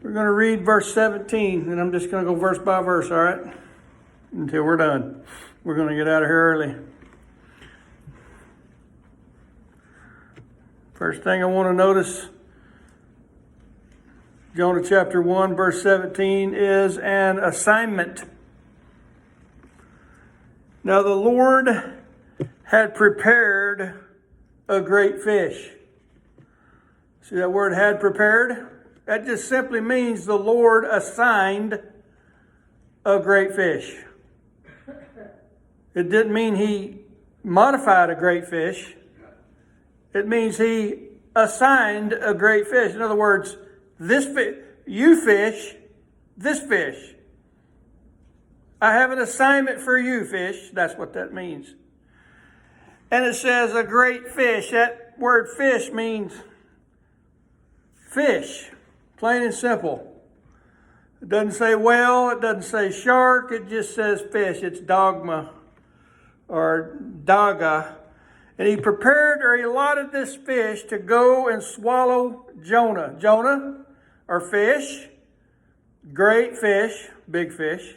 We're going to read verse 17, and I'm just going to go verse by verse, all right? Until we're done. We're going to get out of here early. First thing I want to notice, Jonah chapter 1, verse 17, is an assignment. Now the Lord had prepared a great fish. See that word had prepared? That just simply means the Lord assigned a great fish. It didn't mean he modified a great fish. It means he assigned a great fish. In other words, this fish, you fish, this fish. I have an assignment for you, fish. That's what that means. And it says a great fish. That word fish means fish. Plain and simple. It doesn't say whale. It doesn't say shark. It just says fish. It's dogma or daga. And he prepared or he allotted this fish to go and swallow Jonah. Jonah, or fish, great fish, big fish.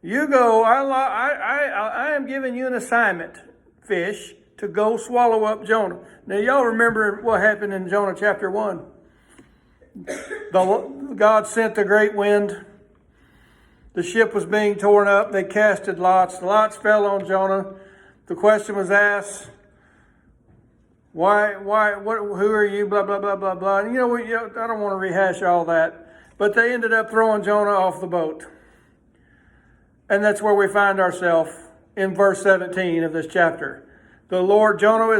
You go, I am giving you an assignment, fish, to go swallow up Jonah. Now y'all remember what happened in Jonah chapter 1. God sent the great wind. The ship was being torn up. They casted lots. The lots fell on Jonah. The question was asked, who are you? Blah, blah, blah, blah, blah. And I don't want to rehash all that. But they ended up throwing Jonah off the boat. And that's where we find ourselves in verse 17 of this chapter. The Lord, Jonah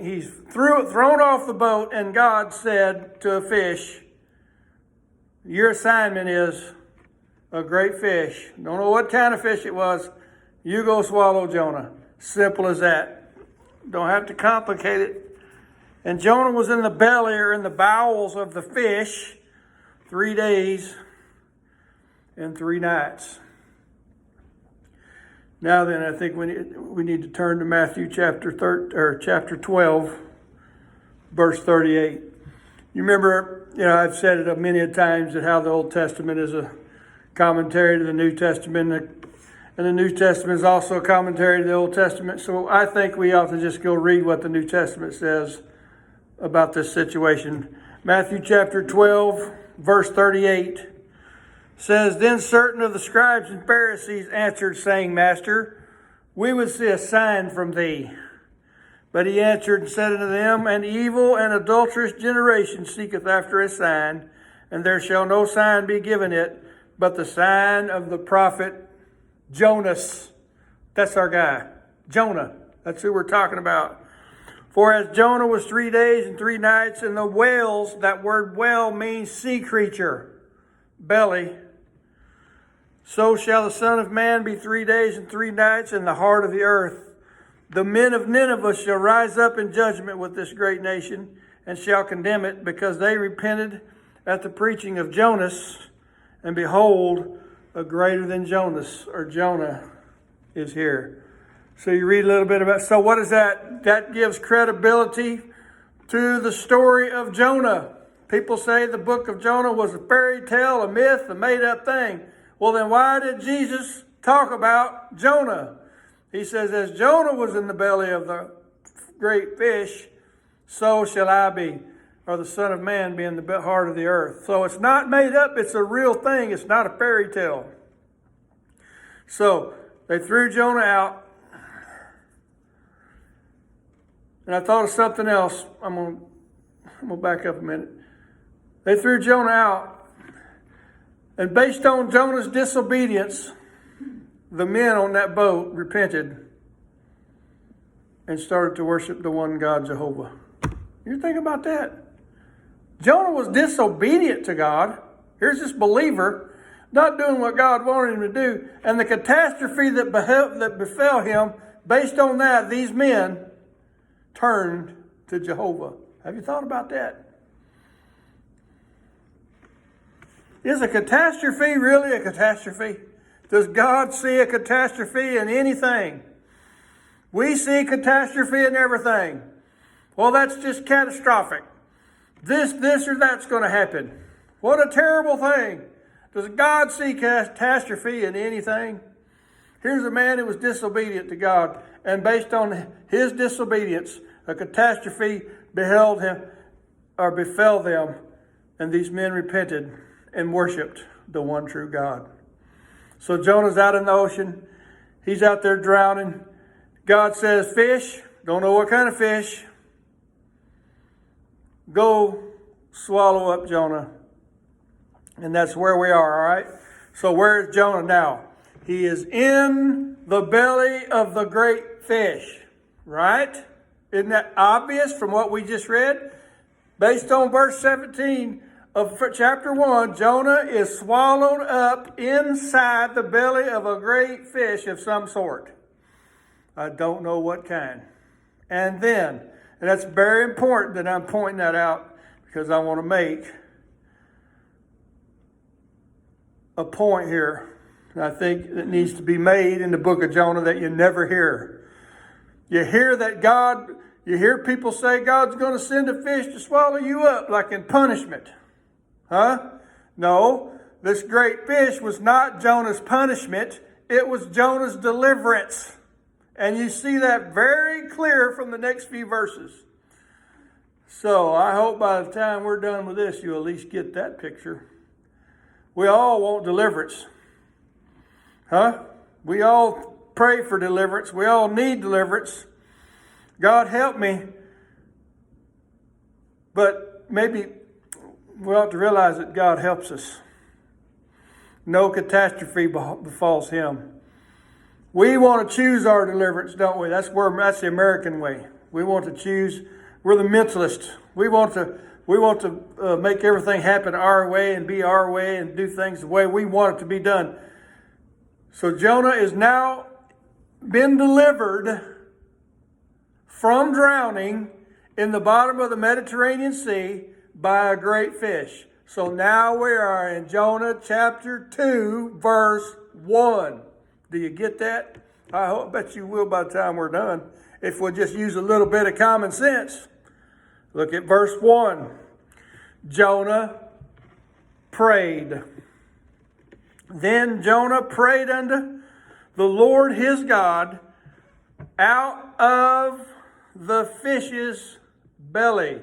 he's thrown off the boat, and God said to a fish, your assignment is a great fish. Don't know what kind of fish it was. You go swallow Jonah. Simple as that. Don't have to complicate it. And Jonah was in the belly or in the bowels of the fish 3 days and 3 nights. Now then, I think we need to turn to Matthew chapter 12, verse 38. You remember, I've said it many a times that how the Old Testament is a commentary to the New Testament, and the New Testament is also a commentary to the Old Testament. So I think we ought to just go read what the New Testament says about this situation. Matthew chapter 12, verse 38 says, then certain of the scribes and Pharisees answered, saying, Master, we would see a sign from thee. But he answered and said unto them, an evil and adulterous generation seeketh after a sign, and there shall no sign be given it, but the sign of the prophet Jonahs. That's our guy, Jonah. That's who we're talking about. For as Jonah was 3 days and 3 nights in the whales, that word whale means sea creature, belly, so shall the Son of Man be 3 days and 3 nights in the heart of the earth. The men of Nineveh shall rise up in judgment with this great nation, and shall condemn it, because they repented at the preaching of Jonahs. And behold, a greater than Jonahs, or Jonah, is here. So you read a little bit about, so what is that? That gives credibility to the story of Jonah. People say the book of Jonah was a fairy tale, a myth, a made-up thing. Well, then why did Jesus talk about Jonah? He says, as Jonah was in the belly of the great fish, so shall I be, or the Son of Man be in the heart of the earth. So it's not made up, it's a real thing. It's not a fairy tale. So they threw Jonah out. And I thought of something else. I'm going to back up a minute. They threw Jonah out. And based on Jonah's disobedience, the men on that boat repented and started to worship the one God, Jehovah. You think about that? Jonah was disobedient to God. Here's this believer not doing what God wanted him to do. And the catastrophe that befell him, based on that, these men turned to Jehovah. Have you thought about that? Is a catastrophe really a catastrophe? Does God see a catastrophe in anything? We see catastrophe in everything. Well, that's just catastrophic. This or that's going to happen. What a terrible thing. Does God see catastrophe in anything? Here's a man who was disobedient to God, and based on his disobedience, a catastrophe befell them, and these men repented and worshiped the one true God. So Jonah's out in the ocean. He's out there drowning. God says, fish, don't know what kind of fish, go swallow up Jonah. And that's where we are, all right? So where is Jonah now? He is in the belly of the great fish, right? Isn't that obvious from what we just read? Based on verse 17 of chapter 1, Jonah is swallowed up inside the belly of a great fish of some sort. I don't know what kind. And that's very important that I'm pointing that out, because I want to make a point here. I think it needs to be made in the book of Jonah that you never hear. You hear people say God's going to send a fish to swallow you up, like in punishment. Huh? No, this great fish was not Jonah's punishment. It was Jonah's deliverance. And you see that very clear from the next few verses. So I hope by the time we're done with this, you'll at least get that picture. We all want deliverance. Huh? We all pray for deliverance. We all need deliverance. God help me. But maybe we ought to realize that God helps us. No catastrophe befalls him. We want to choose our deliverance, don't we? That's the American way. We want to choose. We're the mentalists. We want to make everything happen our way and be our way and do things the way we want it to be done. So Jonah is now been delivered from drowning in the bottom of the Mediterranean Sea by a great fish. So now we are in Jonah chapter 2, verse 1. Do you get that? I bet you will by the time we're done, if we'll just use a little bit of common sense. Look at verse 1. Jonah prayed. Then Jonah prayed unto the Lord his God out of the fish's belly.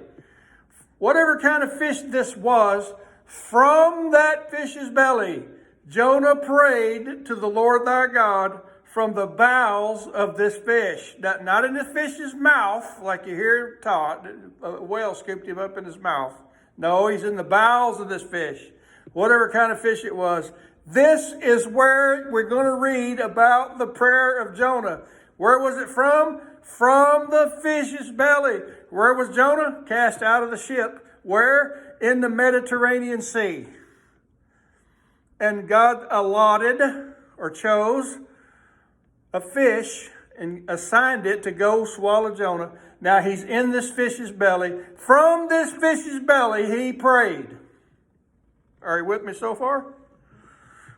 Whatever kind of fish this was, from that fish's belly, Jonah prayed to the Lord thy God from the bowels of this fish. Not in the fish's mouth, like you hear taught. A whale scooped him up in his mouth. No, he's in the bowels of this fish. Whatever kind of fish it was. This is where we're going to read about the prayer of Jonah. Where was it from? From the fish's belly. Where was Jonah? Cast out of the ship. Where? In the Mediterranean Sea. And God allotted or chose a fish and assigned it to go swallow Jonah. Now he's in this fish's belly. From this fish's belly he prayed. Are you with me so far?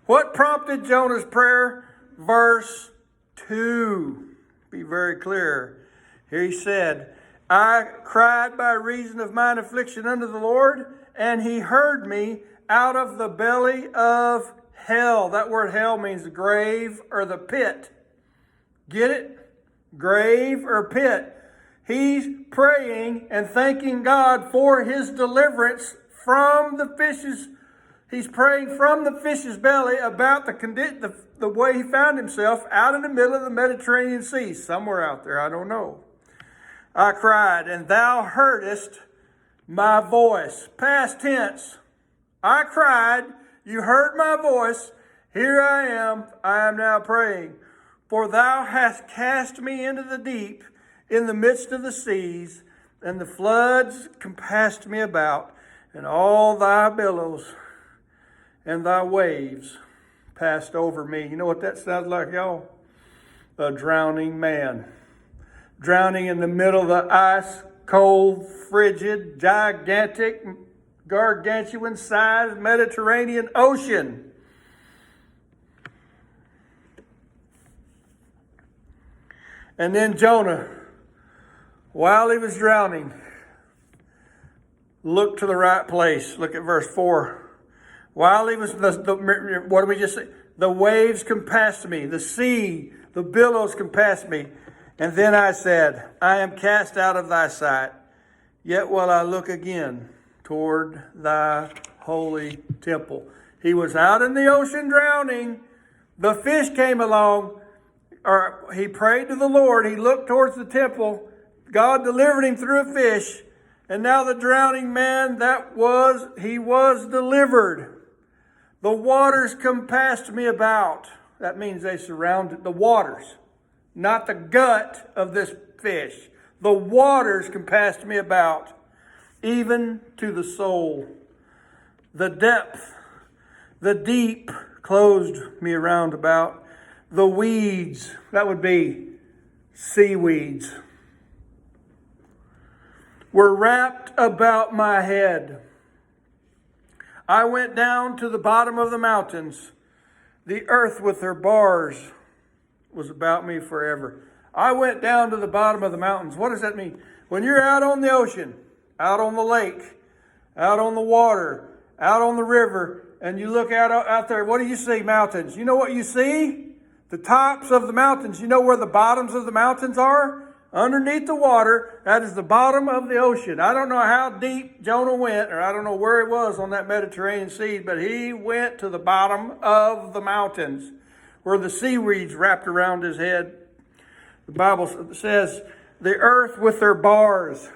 What prompted Jonah's prayer? Verse 2. Be very clear. Here he said, I cried by reason of mine affliction unto the Lord, and he heard me out of the belly of hell. That word hell means the grave or the pit. Get it? Grave or pit. He's praying and thanking God for his deliverance from the fish's. He's praying from the fish's belly about the way he found himself out in the middle of the Mediterranean Sea, somewhere out there, I don't know. I cried, and thou heardest my voice. Past tense. I cried, you heard my voice. Here I am now praying. For thou hast cast me into the deep, in the midst of the seas, and the floods compassed me about, and all thy billows and thy waves passed over me. You know what that sounds like, y'all? A drowning man. Drowning in the middle of the ice, cold, frigid, gigantic, gargantuan-sized Mediterranean Ocean. And then Jonah, while he was drowning, looked to the right place. Look at verse 4. While he was, what do we just say? The waves compassed me, the sea, the billows compassed me. And then I said, I am cast out of thy sight. Yet will I look again toward thy holy temple. He was out in the ocean drowning. The fish came along, or he prayed to the Lord. He looked towards the temple. God delivered him through a fish. And now the drowning man, he was delivered. The waters compassed me about. That means they surrounded the waters, not the gut of this fish. The waters compassed me about, even to the soul. The depth, the deep closed me around about. The weeds, that would be seaweeds, were wrapped about my head. I went down to the bottom of the mountains. The earth with her bars was about me forever. I went down to the bottom of the mountains. What does that mean? When you're out on the ocean, out on the lake, out on the water, out on the river, and you look out there, what do you see? Mountains. You know what you see? The tops of the mountains. You know where the bottoms of the mountains are? Underneath the water, that is the bottom of the ocean. I don't know how deep Jonah went, or I don't know where he was on that Mediterranean Sea, but he went to the bottom of the mountains where the seaweeds wrapped around his head. The Bible says, the earth with their bars.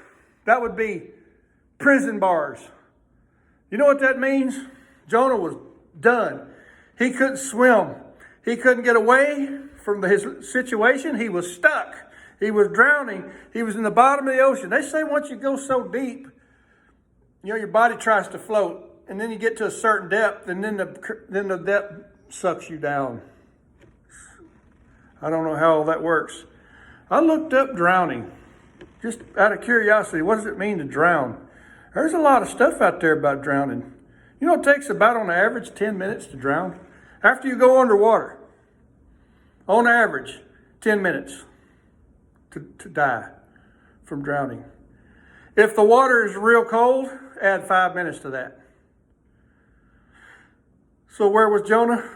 That would be prison bars. You know what that means? Jonah was done. He couldn't swim. He couldn't get away from his situation. He was stuck. He was drowning. He was in the bottom of the ocean. They say once you go so deep, your body tries to float. And then you get to a certain depth, and then the depth sucks you down. I don't know how all that works. I looked up drowning, just out of curiosity. What does it mean to drown? There's a lot of stuff out there about drowning. You know, it takes about, on average, 10 minutes to drown. After you go underwater, on average, 10 minutes. To die from drowning. If the water is real cold, add 5 minutes to that. So where was Jonah?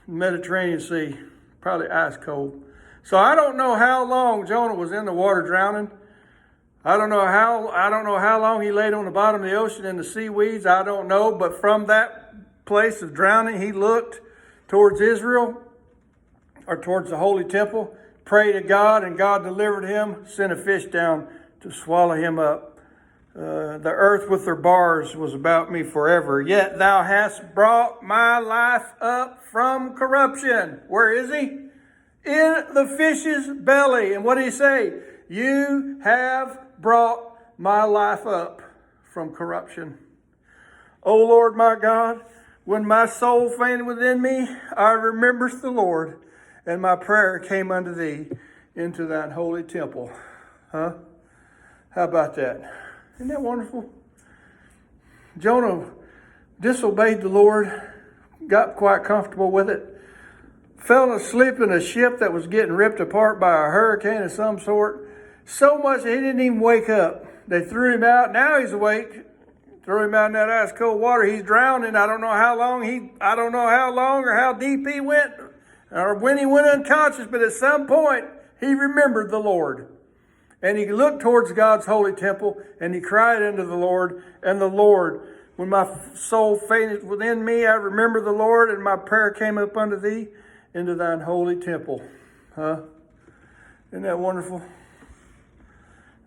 Mediterranean Sea, probably ice cold. So I don't know how long Jonah was in the water drowning. I don't know how long he laid on the bottom of the ocean in the seaweeds. I don't know, but from that place of drowning, he looked towards Israel, or towards the holy temple. Prayed to God, and God delivered him, sent a fish down to swallow him up. The earth with her bars was about me forever. Yet thou hast brought my life up from corruption. Where is he? In the fish's belly. And what did he say? You have brought my life up from corruption. O Lord my God, when my soul fainted within me, I remembered the Lord. And my prayer came unto thee into thine holy temple. Huh? How about that? Isn't that wonderful? Jonah disobeyed the Lord, got quite comfortable with it, fell asleep in a ship that was getting ripped apart by a hurricane of some sort, so much that he didn't even wake up. They threw him out. Now he's awake. Threw him out in that ice cold water. He's drowning. I don't know how long or how deep he went, or when he went unconscious, but at some point, he remembered the Lord. And he looked towards God's holy temple, and he cried unto the Lord. And the Lord, when my soul fainted within me, I remembered the Lord, and my prayer came up unto thee into thine holy temple. Huh? Isn't that wonderful?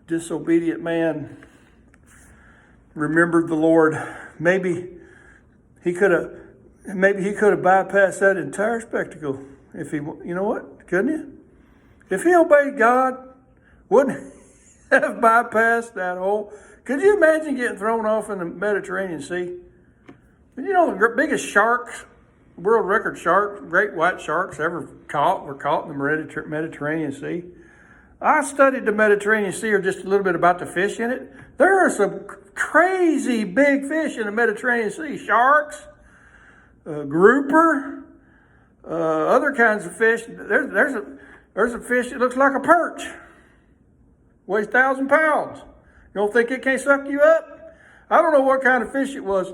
Disobedient man remembered the Lord. Maybe he could have bypassed that entire spectacle. If he, you know what? Couldn't he? If he obeyed God, wouldn't he have bypassed that whole? Could you imagine getting thrown off in the Mediterranean Sea? And you know, the biggest sharks, world record sharks, great white sharks ever caught were caught in the Mediterranean Sea. I studied the Mediterranean Sea, or just a little bit about the fish in it. There are some crazy big fish in the Mediterranean Sea. Sharks, grouper, other kinds of fish. There's a fish that looks like a perch. Weighs 1,000 pounds. You don't think it can't suck you up? I don't know what kind of fish it was,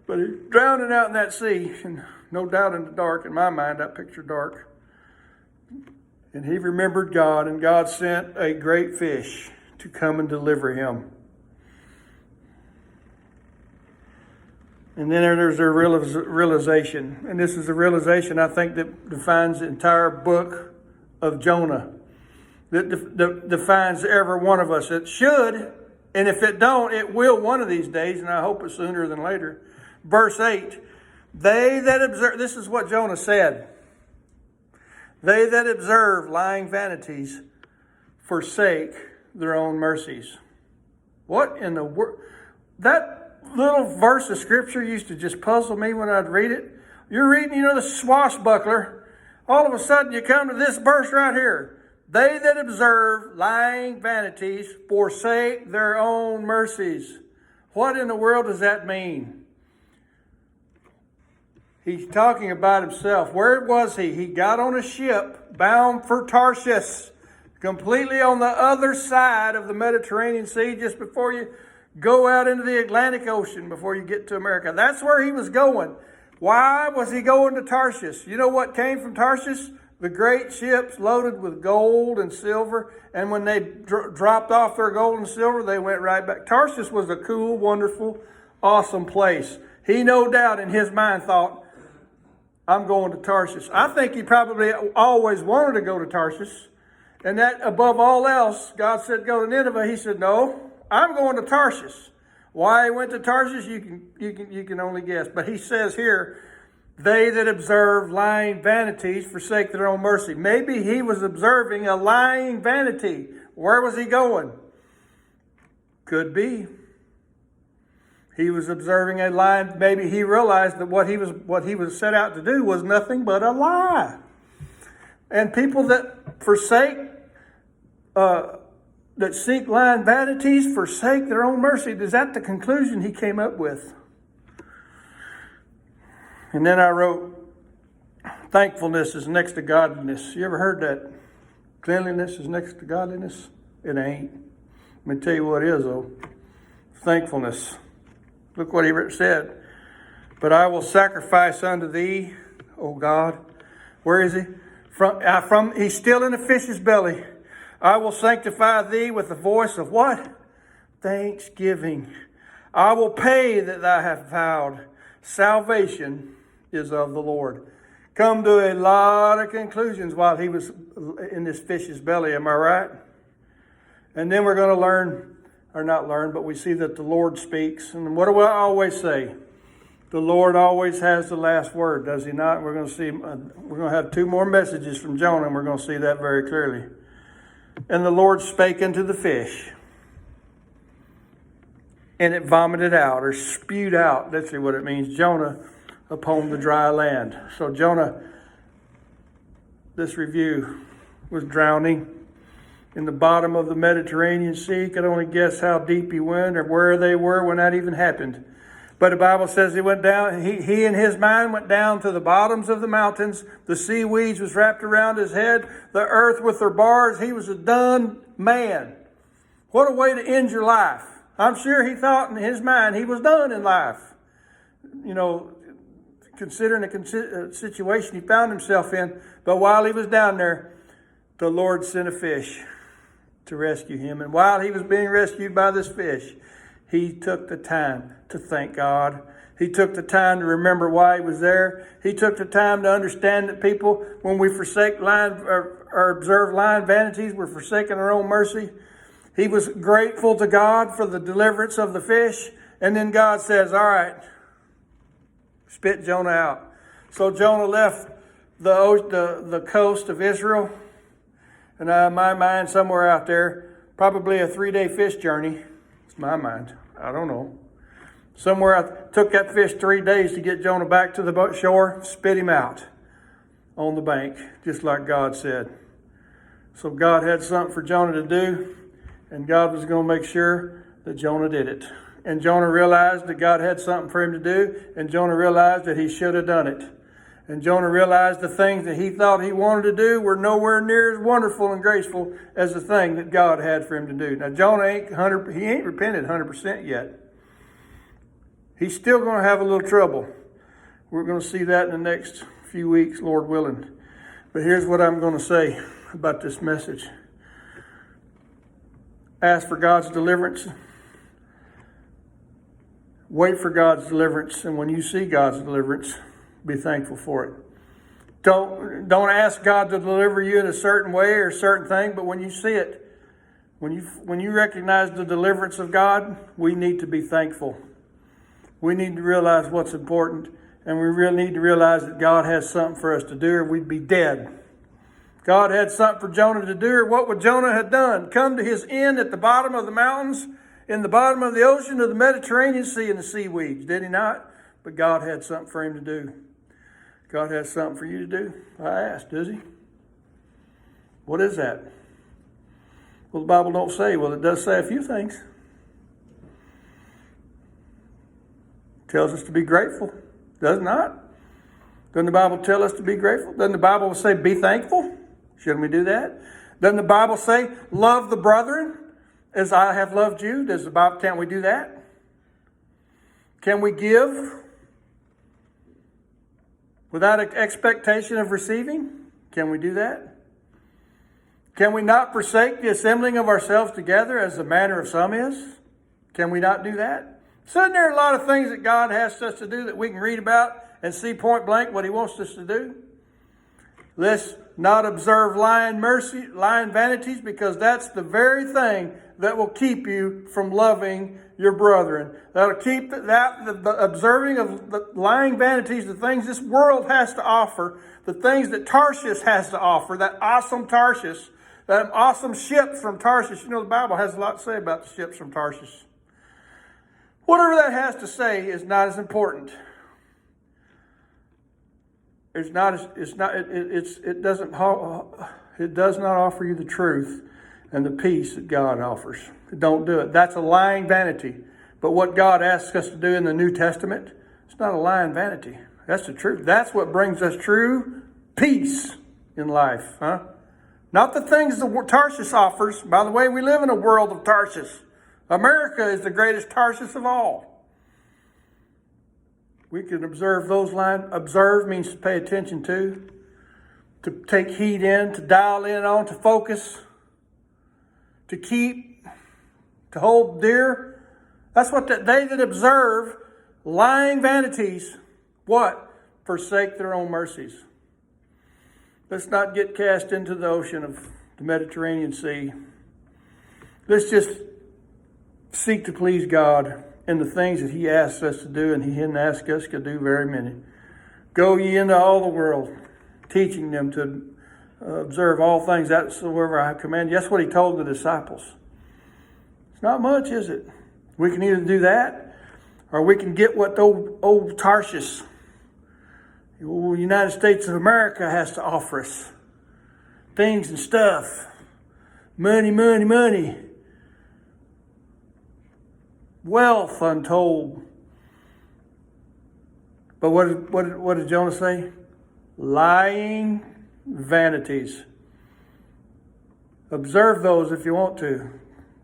But he's drowning out in that sea, and no doubt in the dark, in my mind, I picture dark. And he remembered God, and God sent a great fish to come and deliver him. And then there's a realization. And this is a realization, I think, that defines the entire book of Jonah. That defines every one of us. It should, and if it don't, it will one of these days, and I hope it's sooner than later. Verse 8, they that observe, this is what Jonah said. They that observe lying vanities forsake their own mercies. What in the world? That little verse of scripture used to just puzzle me when I'd read it. You're reading, the swashbuckler. All of a sudden you come to this verse right here. They that observe lying vanities forsake their own mercies. What in the world does that mean? He's talking about himself. Where was he? He got on a ship bound for Tarshish, completely on the other side of the Mediterranean Sea, just before you go out into the Atlantic Ocean, before you get to America. That's where he was going. Why was he going to Tarshish? You know what came from Tarshish? The great ships loaded with gold and silver. And when they dropped off their gold and silver, they went right back. Tarshish was a cool, wonderful, awesome place. He no doubt in his mind thought, I'm going to Tarshish. I think he probably always wanted to go to Tarshish. And that above all else, God said, go to Nineveh. He said, no, I'm going to Tarshish. Why he went to Tarshish, you can only guess. But he says here, they that observe lying vanities forsake their own mercy. Maybe he was observing a lying vanity. Where was he going? Could be. He was observing a lie. Maybe he realized that what he was set out to do was nothing but a lie. And people that forsake, that seek lying vanities, forsake their own mercy. Is that the conclusion he came up with? And then I wrote, thankfulness is next to godliness. You ever heard that? Cleanliness is next to godliness? It ain't. Let me tell you what it is, though. Thankfulness. Look what he said. But I will sacrifice unto thee, O God. Where is he? He's still in the fish's belly. I will sanctify thee with the voice of what? Thanksgiving. I will pay that thou hast vowed. Salvation is of the Lord. Come to a lot of conclusions while he was in this fish's belly. Am I right? And then we're going to learn, or not learn, but we see that the Lord speaks. And what do I always say? The Lord always has the last word, does he not? We're going to see, we're going to have two more messages from Jonah, and we're going to see that very clearly. And the Lord spake unto the fish, and it vomited out, or spewed out, let's see what it means, Jonah upon the dry land. So Jonah, this review, was drowning in the bottom of the Mediterranean Sea. Could only guess how deep he went or where they were when that even happened. But the Bible says he went down, he in his mind went down to the bottoms of the mountains. The seaweeds was wrapped around his head. The earth with her bars. He was a done man. What a way to end your life. I'm sure he thought in his mind he was done in life. You know, considering the situation he found himself in. But while he was down there, the Lord sent a fish to rescue him. And while he was being rescued by this fish, he took the time to thank God. He took the time to remember why he was there. He took the time to understand that people, when we forsake lying or observe lying vanities, we're forsaking our own mercy. He was grateful to God for the deliverance of the fish. And then God says, all right, spit Jonah out. So Jonah left the coast of Israel. And in my mind, somewhere out there, probably a 3-day fish journey. It's my mind. I don't know. Somewhere I took that fish 3 days to get Jonah back to the shore, spit him out on the bank, just like God said. So God had something for Jonah to do, and God was going to make sure that Jonah did it. And Jonah realized that God had something for him to do, and Jonah realized that he should have done it. And Jonah realized the things that he thought he wanted to do were nowhere near as wonderful and graceful as the thing that God had for him to do. Now, Jonah ain't repented 100% yet. He's still going to have a little trouble. We're going to see that in the next few weeks, Lord willing. But here's what I'm going to say about this message. Ask for God's deliverance. Wait for God's deliverance. And when you see God's deliverance, be thankful for it. Don't ask God to deliver you in a certain way or a certain thing, but when you see it, when you recognize the deliverance of God, we need to be thankful. We need to realize what's important, and we really need to realize that God has something for us to do, or we'd be dead. God had something for Jonah to do, or what would Jonah have done? Come to his end at the bottom of the mountains, in the bottom of the ocean of the Mediterranean Sea, in the seaweeds, did he not? But God had something for him to do. God has something for you to do? I asked, does he? What is that? Well, the Bible don't say. Well, it does say a few things. It tells us to be grateful. Does not? Doesn't the Bible tell us to be grateful? Doesn't the Bible say be thankful? Shouldn't we do that? Doesn't the Bible say love the brethren as I have loved you? Does the Bible? Can't we do that? Can we give without an expectation of receiving? Can we do that? Can we not forsake the assembling of ourselves together as the manner of some is? Can we not do that? So isn't there a lot of things that God asks us to do that we can read about and see point blank what he wants us to do? Let's not observe lying vanities, because that's the very thing that will keep you from loving your brethren. That'll keep the observing of the lying vanities, the things this world has to offer, the things that Tarshish has to offer, that awesome Tarshish, that awesome ships from Tarshish. You know, the Bible has a lot to say about the ships from Tarshish. Whatever that has to say is not as important. It does not offer you the truth and the peace that God offers. Don't do it. That's a lying vanity. But what God asks us to do in the New Testament, it's not a lying vanity. That's the truth. That's what brings us true peace in life. Huh? Not the things that Tarshish offers. By the way, we live in a world of Tarshish. America is the greatest Tarshish of all. We can observe those lines. Observe means to pay attention to take heed in, to dial in on, to focus, to keep, to hold dear. That's what they that observe lying vanities, what? Forsake their own mercies. Let's not get cast into the ocean of the Mediterranean Sea. Let's just seek to please God in the things that he asks us to do, and he didn't ask us to do very many. Go ye into all the world, teaching them to observe all things whatsoever I command you. That's what he told the disciples. It's not much, is it? We can either do that, or we can get what the old Tarshish, the United States of America, has to offer us. Things and stuff. Money, money, money. Wealth untold. But what did Jonah say? Lying vanities. Observe those if you want to,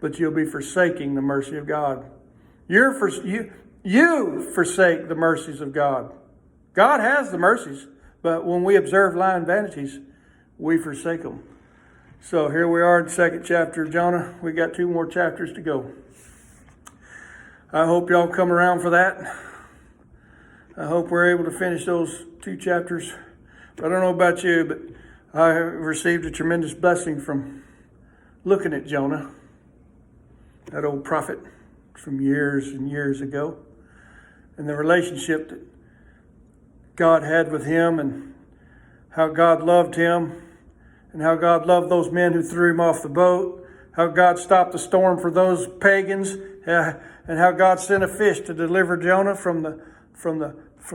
but you'll be forsaking the mercy of God. You forsake the mercies of God. God has the mercies, but when we observe lying vanities, we forsake them. So here we are in the second chapter of Jonah. We got 2 more chapters to go. I hope y'all come around for that. I hope we're able to finish those 2 chapters. I don't know about you, but I have received a tremendous blessing from looking at Jonah, that old prophet from years and years ago, and the relationship that God had with him, and how God loved him, and how God loved those men who threw him off the boat, how God stopped the storm for those pagans, and how God sent a fish to deliver Jonah from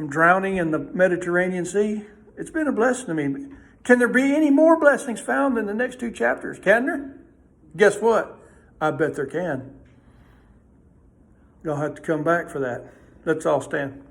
drowning in the Mediterranean Sea. It's been a blessing to me. Can there be any more blessings found in the next 2 chapters? Can there? Guess what? I bet there can. You'll have to come back for that. Let's all stand.